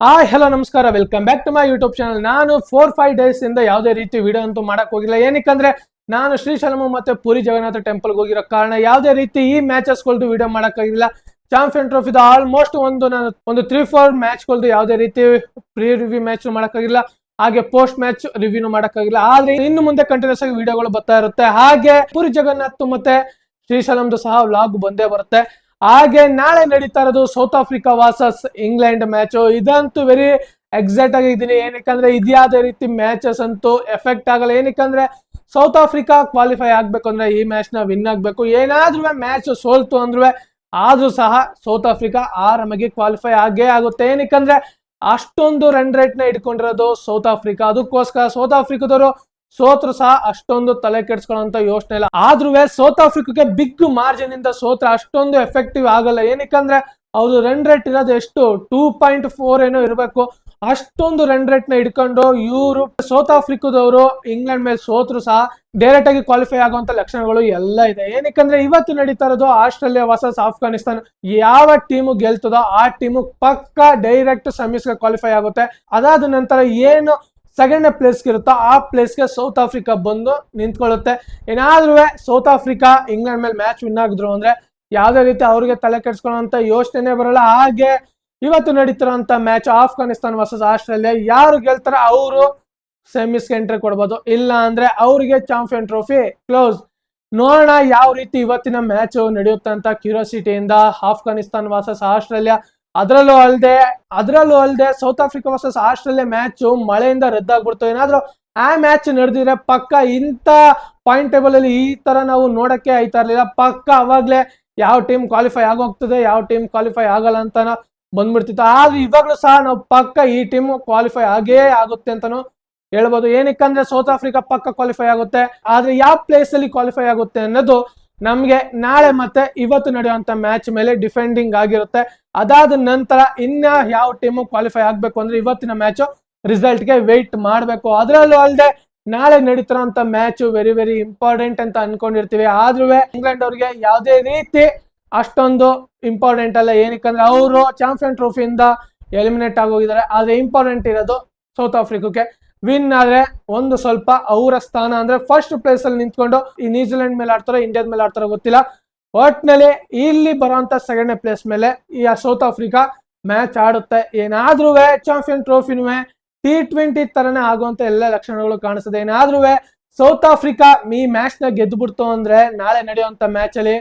Hello ನಮಸ್ಕಾರ, welcome back to my YouTube channel. ನಾನು 4-5 days ಇಂದ ಯಾವುದೇ ರೀತಿ ವಿಡಿಯೋ ಅಂತೂ ಮಾಡಕ್ ಹೋಗಿಲ್ಲ. ಏನಕ್ಕಂದ್ರೆ ನಾನು ಶ್ರೀಶೈಲಂ ಮತ್ತೆ ಪುರಿ ಜಗನ್ನಾಥ ಟೆಂಪಲ್ ಹೋಗಿರೋ ಕಾರಣ ಯಾವುದೇ ರೀತಿ ಈ ಮ್ಯಾಚಸ್ ಗಳದ್ದು ವಿಡಿಯೋ ಮಾಡಕ್ಕಾಗಿಲ್ಲ. ಚಾಂಪಿಯನ್ ಟ್ರೋಫಿದ ಆಲ್ಮೋಸ್ಟ್ ಒಂದು 3-4 ಮ್ಯಾಚ್ ಗಳದ್ದು ಯಾವುದೇ ರೀತಿ ಪ್ರೀ ರಿವ್ಯೂ ಮ್ಯಾಚ್ ಮಾಡಕ್ಕಾಗಿಲ್ಲ, ಹಾಗೆ ಪೋಸ್ಟ್ ಮ್ಯಾಚ್ ರಿವ್ಯೂನು ಮಾಡಕ್ಕಾಗಿಲ್ಲ. ಆದ್ರೆ ಇನ್ನು ಮುಂದೆ ಕಂಟಿನ್ಯೂಸ್ ಆಗಿ ವಿಡಿಯೋಗಳು ಬರ್ತಾ ಇರುತ್ತೆ. ಹಾಗೆ ಪುರಿ ಜಗನ್ನಾಥ್ ಮತ್ತೆ ಶ್ರೀಶೈಲಂದು ಸಹ ವ್ಲಾಗ್ ಬಂದೇ ಬರುತ್ತೆ. ಹಾಗೆ ನಾಳೆ ನಡೀತಾ ಇರೋದು south Africa versus England match. ಇದಂತೂ ವೆರಿ ಎಕ್ಸೈಟ್ ಆಗಿದ್ದೀನಿ. ಏನಕ್ಕಂದ್ರೆ ಇದ್ಯಾವುದೇ ರೀತಿ ಮ್ಯಾಚಸ್ ಅಂತೂ ಎಫೆಕ್ಟ್ ಆಗಲ್ಲ. ಏನಕ್ಕಂದ್ರೆ ಸೌತ್ ಆಫ್ರಿಕಾ ಕ್ವಾಲಿಫೈ ಆಗ್ಬೇಕು ಅಂದ್ರೆ ಈ ಮ್ಯಾಚ್ ನ ವಿನ್ ಆಗ್ಬೇಕು. ಏನಾದ್ರೂ ಮ್ಯಾಚ್ ಸೋಲ್ತು ಅಂದ್ರೂ ಆದ್ರೂ ಸಹ ಸೌತ್ ಆಫ್ರಿಕಾ ಆರಾಮಾಗಿ ಕ್ವಾಲಿಫೈ ಆಗೇ ಆಗುತ್ತೆ. ಏನಕ್ಕಂದ್ರೆ ಅಷ್ಟೊಂದು ರನ್ ರೇಟ್ ನ ಇಟ್ಕೊಂಡಿರೋದು ಸೌತ್ ಆಫ್ರಿಕಾ. ಅದಕ್ಕೋಸ್ಕರ ಸೌತ್ ಆಫ್ರಿಕಾದವರು ಸೋತ್ರು ಸಹ ಅಷ್ಟೊಂದು ತಲೆ ಕೆಡ್ಸ್ಕೊಳ್ಳೋಂತ ಯೋಚನೆ ಇಲ್ಲ. ಆದ್ರೂ ಸೌತ್ ಆಫ್ರಿಕಾಗೆ ಬಿಗ್ ಮಾರ್ಜಿನ್ ಇಂದ ಸೋತ್ರ ಅಷ್ಟೊಂದು ಎಫೆಕ್ಟಿವ್ ಆಗಲ್ಲ. ಏನಕ್ಕಂದ್ರೆ ಅವ್ರು ರನ್ ರೇಟ್ ಇರೋದು ಎಷ್ಟು 2.4 ಏನೋ ಇರಬೇಕು. ಅಷ್ಟೊಂದು ರನ್ ರೇಟ್ ನ ಇಟ್ಕೊಂಡು ಇವರು ಸೌತ್ ಆಫ್ರಿಕಾದವರು ಇಂಗ್ಲೆಂಡ್ ಮೇಲೆ ಸೋತ್ರು ಸಹ ಡೈರೆಕ್ಟ್ ಆಗಿ ಕ್ವಾಲಿಫೈ ಆಗುವಂತ ಲಕ್ಷಣಗಳು ಎಲ್ಲ ಇದೆ. ಏನಕ್ಕಂದ್ರೆ ಇವತ್ತು ನಡೀತಾ ಇರೋದು ಆಸ್ಟ್ರೇಲಿಯಾ ವರ್ಸಸ್ ಆಫ್ಘಾನಿಸ್ತಾನ. ಯಾವ ಟೀಮು ಗೆಲ್ತದೋ ಆ ಟೀಮು ಪಕ್ಕ ಡೈರೆಕ್ಟ್ ಸೆಮೀಸ್ ಗೆ ಕ್ವಾಲಿಫೈ ಆಗುತ್ತೆ. ಅದಾದ ನಂತರ ಏನು ಸೆಕೆಂಡ್ ಪ್ಲೇಸ್ ಇರುತ್ತೋ ಆ ಪ್ಲೇಸ್ಗೆ ಸೌತ್ ಆಫ್ರಿಕಾ ಬಂದು ನಿಂತ್ಕೊಳ್ಳುತ್ತೆ. ಏನಾದ್ರೂ ಸೌತ್ ಆಫ್ರಿಕಾ ಇಂಗ್ಲೆಂಡ್ ಮೇಲೆ ಮ್ಯಾಚ್ ವಿನ್ ಆಗಿದ್ರು ಅಂದ್ರೆ ಯಾವ್ದೇ ರೀತಿ ಅವ್ರಿಗೆ ತಲೆ ಕೆಡ್ಸ್ಕೊಳ್ಳೋಂತ ಯೋಚನೆ ಬರಲ್ಲ. ಹಾಗೆ ಇವತ್ತು ನಡೀತಿರೋಂತ ಮ್ಯಾಚ್ ಆಫ್ಘಾನಿಸ್ತಾನ್ ವರ್ಸಸ್ ಆಸ್ಟ್ರೇಲಿಯಾ. ಯಾರು ಗೆಲ್ತಾರ ಅವರು ಸೆಮೀಸ್ಗೆ ಎಂಟ್ರಿ ಕೊಡ್ಬೋದು, ಇಲ್ಲ ಅಂದ್ರೆ ಅವ್ರಿಗೆ ಚಾಂಪಿಯನ್ ಟ್ರೋಫಿ ಕ್ಲೋಸ್. ನೋಡೋಣ ಯಾವ ರೀತಿ ಇವತ್ತಿನ ಮ್ಯಾಚ್ ನಡೆಯುತ್ತೆ ಅಂತ ಕ್ಯೂರಿಯಾಸಿಟಿಯಿಂದ. ಆಫ್ಘಾನಿಸ್ತಾನ್ ವರ್ಸಸ್ ಆಸ್ಟ್ರೇಲಿಯಾ, ಅದರಲ್ಲೂ ಅಲ್ಲದೆ south Africa versus Australia match ಮಳೆಯಿಂದ ರದ್ದಾಗ್ಬಿಡ್ತು. ಏನಾದ್ರೂ ಆ ಮ್ಯಾಚ್ ನಡೆದಿದ್ರೆ ಪಕ್ಕ ಇಂಥ ಪಾಯಿಂಟ್ ಟೇಬಲ್ ಅಲ್ಲಿ ಈ ತರ ನಾವು ನೋಡಕ್ಕೆ ಆಯ್ತಾ ಇರ್ಲಿಲ್ಲ. ಪಕ್ಕ ಅವಾಗ್ಲೇ ಯಾವ ಟೀಮ್ ಕ್ವಾಲಿಫೈ ಆಗೋಗ್ತದೆ, ಯಾವ ಟೀಮ್ ಕ್ವಾಲಿಫೈ ಆಗಲ್ಲ ಅಂತ ಬಂದ್ಬಿಡ್ತಿತ್ತು. ಆದ್ರೆ ಇವಾಗ್ಲೂ ಸಹ ನಾವು ಪಕ್ಕ ಈ ಟೀಮ್ ಕ್ವಾಲಿಫೈ ಆಗೇ ಆಗುತ್ತೆ ಅಂತಾನು ಹೇಳ್ಬೋದು. ಏನಕ್ಕಂದ್ರೆ ಸೌತ್ ಆಫ್ರಿಕಾ ಪಕ್ಕ ಕ್ವಾಲಿಫೈ ಆಗುತ್ತೆ. ಆದ್ರೆ ಯಾವ ಪ್ಲೇಸ್ ಅಲ್ಲಿ ಕ್ವಾಲಿಫೈ ಆಗುತ್ತೆ ಅನ್ನೋದು ನಮ್ಗೆ ನಾಳೆ ಮತ್ತೆ ಇವತ್ತು ನಡೆಯುವಂತ ಮ್ಯಾಚ್ ಮೇಲೆ ಡಿಫೆಂಡಿಂಗ್ ಆಗಿರುತ್ತೆ. ಅದಾದ ನಂತರ ಇನ್ನ ಯಾವ ಟೀಮು ಕ್ವಾಲಿಫೈ ಆಗ್ಬೇಕು ಅಂದ್ರೆ ಇವತ್ತಿನ ಮ್ಯಾಚ್ ರಿಸಲ್ಟ್ ಗೆ ವೆಯ್ಟ್ ಮಾಡ್ಬೇಕು. ಅದರಲ್ಲೂ ಅಲ್ಲದೆ ನಾಳೆ ನಡೀತಿರೋಂತ ಮ್ಯಾಚ್ ವೆರಿ ವೆರಿ ಇಂಪಾರ್ಟೆಂಟ್ ಅಂತ ಅನ್ಕೊಂಡಿರ್ತೀವಿ. ಆದ್ರೂ ಇಂಗ್ಲೆಂಡ್ ಅವ್ರಿಗೆ ಯಾವುದೇ ರೀತಿ ಅಷ್ಟೊಂದು ಇಂಪಾರ್ಟೆಂಟ್ ಅಲ್ಲ. ಏನಕ್ಕಂದ್ರೆ ಅವರು ಚಾಂಪಿಯನ್ ಟ್ರೋಫಿಯಿಂದ ಎಲಿಮಿನೇಟ್ ಆಗೋಗಿದ್ದಾರೆ. ಆದ್ರೆ ಇಂಪಾರ್ಟೆಂಟ್ ಇರೋದು ಸೌತ್ ಆಫ್ರಿಕಾಕ್ಕೆ ವಿನ್ ಆದ್ರೆ ಒಂದು ಸ್ವಲ್ಪ ಅವರ ಸ್ಥಾನ ಅಂದ್ರೆ ಫಸ್ಟ್ ಪ್ಲೇಸ್ ಅಲ್ಲಿ ನಿಂತ್ಕೊಂಡು ಈ ನ್ಯೂಜಿಲೆಂಡ್ ಮೇಲೆ ಆಡ್ತಾರೋ ಇಂಡಿಯಾದ ಮೇಲೆ ಆಡ್ತಾರೋ ಗೊತ್ತಿಲ್ಲ. ಒಟ್ನಲ್ಲಿ ಇಲ್ಲಿ ಬರುವಂತ ಸೆಕೆಂಡ್ ಪ್ಲೇಸ್ ಮೇಲೆ ಈ ಸೌತ್ ಆಫ್ರಿಕಾ ಮ್ಯಾಚ್ ಆಡುತ್ತೆ. ಏನಾದ್ರೂ ಚಾಂಪಿಯನ್ ಟ್ರೋಫಿನೂ T20 ತರನೇ ಆಗುವಂತ ಎಲ್ಲ ಲಕ್ಷಣಗಳು ಕಾಣಿಸ್ತದೆ. ಏನಾದ್ರೂ ಸೌತ್ ಆಫ್ರಿಕಾ ಈ ಮ್ಯಾಚ್ ನ ಗೆದ್ದುಬಿಡ್ತು ಅಂದ್ರೆ ನಾಳೆ ನಡೆಯುವಂತ ಮ್ಯಾಚ್ ಅಲ್ಲಿ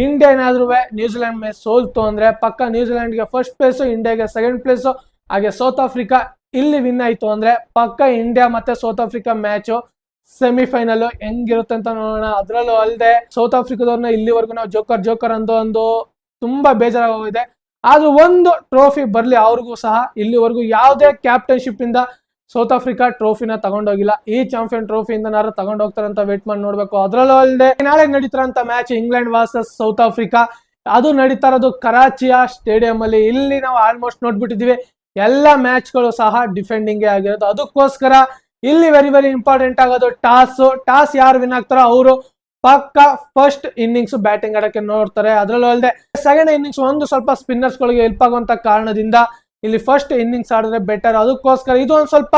ಇಂಡಿಯಾ ಏನಾದ್ರೂ ನ್ಯೂಜಿಲೆಂಡ್ ಮೇಲೆ ಸೋಲ್ತು ಅಂದ್ರೆ ಪಕ್ಕ ನ್ಯೂಜಿಲೆಂಡ್ಗೆ ಫಸ್ಟ್ ಪ್ಲೇಸ್, ಇಂಡಿಯಾಗೆ ಸೆಕೆಂಡ್ ಪ್ಲೇಸ್. ಹಾಗೆ ಸೌತ್ ಆಫ್ರಿಕಾ ಇಲ್ಲಿ ವಿನ್ ಆಯ್ತು ಅಂದ್ರೆ ಪಕ್ಕ ಇಂಡಿಯಾ ಮತ್ತೆ ಸೌತ್ ಆಫ್ರಿಕಾ ಮ್ಯಾಚ್ ಸೆಮಿಫೈನಲ್ ಹೆಂಗಿರುತ್ತೆ ಅಂತ ನೋಡೋಣ. ಅದ್ರಲ್ಲೂ ಅಲ್ಲದೆ ಸೌತ್ ಆಫ್ರಿಕಾದವ್ರನ್ನ ಇಲ್ಲಿವರೆಗೂ ನಾವು ಜೋಕರ್ ಒಂದು ತುಂಬಾ ಬೇಜಾರಾಗೋಗಿದೆ. ಆದ್ರೂ ಒಂದು ಟ್ರೋಫಿ ಬರ್ಲಿ ಅವ್ರಿಗೂ ಸಹ. ಇಲ್ಲಿವರೆಗೂ ಯಾವುದೇ ಕ್ಯಾಪ್ಟನ್ಶಿಪ್ ಇಂದ ಸೌತ್ ಆಫ್ರಿಕಾ ಟ್ರೋಫಿನ ತಗೊಂಡೋಗಿಲ್ಲ. ಈ ಚಾಂಪಿಯನ್ ಟ್ರೋಫಿಯಿಂದ ನಾರು ತಗೊಂಡ್ ಹೋಗ್ತಾರಂತ ವೇಟ್ ಮಾಡಿ ನೋಡ್ಬೇಕು. ಅದ್ರಲ್ಲೂ ಅಲ್ಲದೆ ನಾಳೆ ನಡೀತಾರಂತ match England versus South Africa. ಅದು ನಡೀತಾ ಇರೋದು ಕರಾಚಿಯ ಸ್ಟೇಡಿಯಂ ಅಲ್ಲಿ. ಇಲ್ಲಿ ನಾವು ಆಲ್ಮೋಸ್ಟ್ ನೋಡ್ಬಿಟ್ಟಿದೀವಿ ಎಲ್ಲ ಮ್ಯಾಚ್ ಗಳು ಸಹ ಡಿಫೆಂಡಿಂಗ್ ಆಗಿರೋದು. ಅದಕ್ಕೋಸ್ಕರ ಇಲ್ಲಿ ವೆರಿ ವೆರಿ ಇಂಪಾರ್ಟೆಂಟ್ ಆಗೋದು ಟಾಸ್ ಯಾರು ವಿನ್ ಆಗ್ತಾರೋ ಅವರು ಪಕ್ಕ ಫಸ್ಟ್ ಇನ್ನಿಂಗ್ಸ್ ಬ್ಯಾಟಿಂಗ್ ಆಡಕ್ಕೆ ನೋಡ್ತಾರೆ. ಅದ್ರಲ್ಲೂ ಅಲ್ಲದೆ ಸೆಕೆಂಡ್ ಇನ್ನಿಂಗ್ಸ್ ಒಂದು ಸ್ವಲ್ಪ ಸ್ಪಿನ್ನರ್ಸ್ ಗಳಿಗೆ ಹೆಲ್ಪ್ ಆಗುವಂತ ಕಾರಣದಿಂದ ಇಲ್ಲಿ ಫಸ್ಟ್ ಇನ್ನಿಂಗ್ಸ್ ಆಡಿದ್ರೆ ಬೆಟರ್. ಅದಕ್ಕೋಸ್ಕರ ಇದು ಒಂದ್ ಸ್ವಲ್ಪ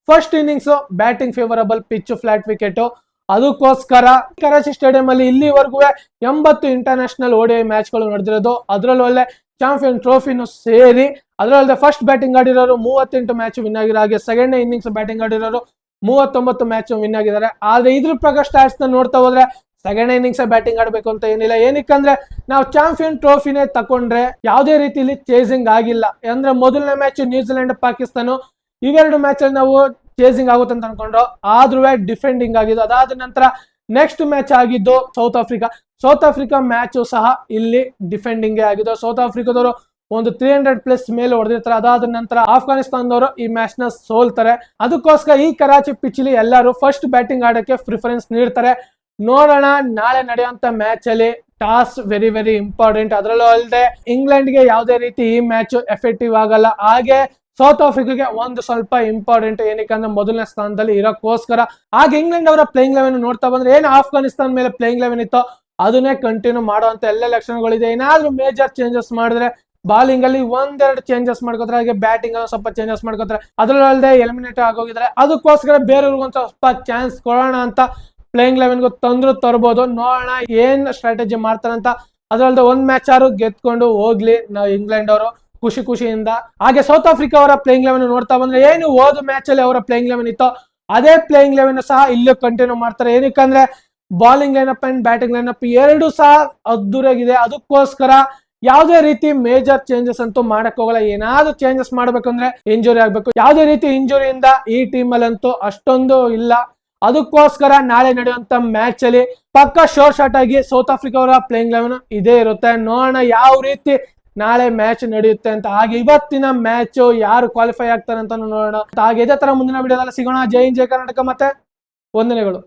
first innings batting favourable, pitch flat wicket. ಅದಕ್ಕೋಸ್ಕರ ಕರಾಚಿ ಸ್ಟೇಡಿಯಂ ಅಲ್ಲಿ ಇಲ್ಲಿವರೆಗೂ 80 ಇಂಟರ್ನ್ಯಾಷನಲ್ ODI ಮ್ಯಾಚ್ ಗಳು ನಡೆದಿರೋದು. ಅದ್ರಲ್ಲೂ ಒಳ್ಳೆ ಚಾಂಪಿಯನ್ ಟ್ರೋಫಿನೂ ಸೇರಿ. ಅದರಲ್ಲದೆ ಫಸ್ಟ್ ಬ್ಯಾಟಿಂಗ್ ಆಡಿರೋರು 38 ಮ್ಯಾಚ್ ವಿನ್ ಆಗಿರೋ. ಹಾಗೆ ಸೆಕೆಂಡ್ ಇನ್ನಿಂಗ್ಸ್ ಬ್ಯಾಟಿಂಗ್ ಆಡಿರೋರು 39 ಮ್ಯಾಚ್ ವಿನ್ ಆಗಿದ್ದಾರೆ. ಆದ್ರೆ ಇದ್ರ ಪ್ರಕಾರ ಸ್ಟಾಟ್ಸ್ ನ ನೋಡ್ತಾ ಹೋದ್ರೆ ಸೆಕೆಂಡ್ ಇನ್ನಿಂಗ್ಸ್ ಬ್ಯಾಟಿಂಗ್ ಆಡ್ಬೇಕು ಅಂತ ಏನಿಲ್ಲ. ಏನಕ್ಕಂದ್ರೆ ನಾವು ಚಾಂಪಿಯನ್ ಟ್ರೋಫಿನೇ ತಕೊಂಡ್ರೆ ಯಾವುದೇ ರೀತಿಯಲ್ಲಿ ಚೇಸಿಂಗ್ ಆಗಿಲ್ಲ. ಅಂದ್ರೆ ಮೊದಲನೇ ಮ್ಯಾಚ್ ನ್ಯೂಜಿಲೆಂಡ್ ಪಾಕಿಸ್ತಾನ, ಇವೆರಡು ಮ್ಯಾಚ್ ಅಲ್ಲಿ ನಾವು ಚೇಸಿಂಗ್ ಆಗುತ್ತೆ ಅಂತ ಅನ್ಕೊಂಡ್ರು, ಆದ್ರೂ ಡಿಫೆಂಡಿಂಗ್ ಆಗಿದ್ದು. ಅದಾದ ನಂತರ ನೆಕ್ಸ್ಟ್ ಮ್ಯಾಚ್ ಆಗಿದ್ದು ಸೌತ್ ಆಫ್ರಿಕಾ ಮ್ಯಾಚ್ ಸಹ ಇಲ್ಲಿ ಡಿಫೆಂಡಿಂಗ್ ಆಗಿದ್ದು. ಸೌತ್ ಆಫ್ರಿಕಾದವರು ಒಂದು 300+ ಮೇಲೆ ಹೊಡೆದಿರ್ತಾರೆ. ಅದಾದ ನಂತರ ಆಫ್ಘಾನಿಸ್ತಾನದವರು ಈ ಮ್ಯಾಚ್ ನ ಸೋಲ್ತಾರೆ. ಅದಕ್ಕೋಸ್ಕರ ಈ ಕರಾಚಿ ಪಿಚ್ ಅಲ್ಲಿ ಎಲ್ಲರೂ ಫಸ್ಟ್ ಬ್ಯಾಟಿಂಗ್ ಆಡಕ್ಕೆ ಪ್ರಿಫರೆನ್ಸ್ ನೀಡ್ತಾರೆ. ನೋಡೋಣ ನಾಳೆ ನಡೆಯುವಂತ ಮ್ಯಾಚ್ ಅಲ್ಲಿ ಟಾಸ್ ವೆರಿ ವೆರಿ ಇಂಪಾರ್ಟೆಂಟ್. ಅದರಲ್ಲೂ ಅಲ್ಲದೆ ಇಂಗ್ಲೆಂಡ್ ಗೆ ಯಾವುದೇ ರೀತಿ ಈ ಮ್ಯಾಚ್ ಎಫೆಕ್ಟಿವ್ ಆಗಲ್ಲ. ಹಾಗೆ ಸೌತ್ ಆಫ್ರಿಕಾಗೆ ಒಂದು ಸ್ವಲ್ಪ ಇಂಪಾರ್ಟೆಂಟ್. ಏನಕ್ಕಂದ್ರೆ ಮೊದಲನೇ ಸ್ಥಾನದಲ್ಲಿ ಇರೋಕ್ಕೋಸ್ಕರ. ಹಾಗೆ ಇಂಗ್ಲೆಂಡ್ ಅವರ ಪ್ಲೇಯಿಂಗ್ ಲೆವೆನ್ ನೋಡ್ತಾ ಬಂದ್ರೆ ಏನು ಆಫ್ಘಾನಿಸ್ತಾನ್ ಮೇಲೆ ಪ್ಲೇಯಿಂಗ್ ಲೆವೆನ್ ಇತ್ತು ಅದನ್ನೇ ಕಂಟಿನ್ಯೂ ಮಾಡುವಂತ ಎಲ್ಲ ಲಕ್ಷಣಗಳಿದೆ. ಏನಾದ್ರೂ ಮೇಜರ್ ಚೇಂಜಸ್ ಮಾಡಿದ್ರೆ ಬಾಲಿಂಗ್ ಅಲ್ಲಿ ಒಂದೆರಡು ಚೇಂಜಸ್ ಮಾಡ್ಕೋತಾರೆ, ಹಾಗೆ ಬ್ಯಾಟಿಂಗ್ ಅಲ್ಲಿ ಸ್ವಲ್ಪ ಚೇಂಜಸ್ ಮಾಡ್ಕೋತಾರೆ. ಅದರಲ್ಲದೆ ಎಲಿಮಿನೇಟ್ ಆಗೋಗಿದ್ದಾರೆ. ಅದಕ್ಕೋಸ್ಕರ ಬೇರೆಯವ್ರಿಗೂ ಒಂದು ಸ್ವಲ್ಪ ಚಾನ್ಸ್ ಕೊಡೋಣ ಅಂತ ಪ್ಲೇಯಿಂಗ್ 11 ತರ್ಬೋದು. ನೋಡೋಣ ಏನ್ ಸ್ಟ್ರಾಟಜಿ ಮಾಡ್ತಾರಂತ. ಅದರಲ್ಲದೆ ಒಂದ್ ಮ್ಯಾಚ್ ಆರು ಗೆದ್ಕೊಂಡು ಹೋಗ್ಲಿ ಇಂಗ್ಲೆಂಡ್ ಅವರು ಖುಷಿಯಿಂದ. ಹಾಗೆ ಸೌತ್ ಆಫ್ರಿಕಾ ಅವರ ಪ್ಲೇಯಿಂಗ್ 11 ನೋಡ್ತಾ ಬಂದ್ರೆ ಏನು ಹೋದ ಮ್ಯಾಚ್ ಅಲ್ಲಿ ಅವರ ಪ್ಲೇಯಿಂಗ್ 11 ಇತ್ತು, ಅದೇ ಪ್ಲೇಯಿಂಗ್ 11 ಸಹ ಇಲ್ಲೂ ಕಂಟಿನ್ಯೂ ಮಾಡ್ತಾರೆ. ಏನಕ್ಕಂದ್ರೆ bowling lineup and batting lineup ಎರಡು ಸಹ ಅದ್ದೂರಿಯಾಗಿದೆ. ಅದಕ್ಕೋಸ್ಕರ ಯಾವುದೇ ರೀತಿ ಮೇಜರ್ ಚೇಂಜಸ್ ಅಂತೂ ಮಾಡಕ್ ಹೋಗಲ್ಲ. ಏನಾದ್ರು ಚೇಂಜಸ್ ಮಾಡ್ಬೇಕಂದ್ರೆ ಇಂಜುರಿ ಆಗ್ಬೇಕು. ಯಾವುದೇ ರೀತಿ ಇಂಜುರಿಯಿಂದ ಈ ಟೀಮ್ ಅಲ್ಲಂತೂ ಅಷ್ಟೊಂದು ಇಲ್ಲ. ಅದಕ್ಕೋಸ್ಕರ ನಾಳೆ ನಡೆಯುವಂತ ಮ್ಯಾಚ್ ಅಲ್ಲಿ ಪಕ್ಕ ಶೋರ್ ಶಾರ್ಟ್ ಆಗಿ ಸೌತ್ ಆಫ್ರಿಕಾ ಅವರ ಪ್ಲೇಯಿಂಗ್ 11 ಇದೇ ಇರುತ್ತೆ. ನೋಡೋಣ ಯಾವ ರೀತಿ ನಾಳೆ ಮ್ಯಾಚ್ ನಡೆಯುತ್ತೆ ಅಂತ. ಹಾಗೆ ಇವತ್ತಿನ ಮ್ಯಾಚ್ ಯಾರು ಕ್ವಾಲಿಫೈ ಆಗ್ತಾರೆ ಅಂತ ನೋಡೋಣ. ಹಾಗೆ ಇದೇ ತರ ಮುಂದಿನ ವಿಡಿಯೋದಲ್ಲಿ ಸಿಗೋಣ. ಜೈ ಹಿಂದ್, ಜೈ ಕರ್ನಾಟಕ, ಮತ್ತೆ ವಂದನೆಗಳು.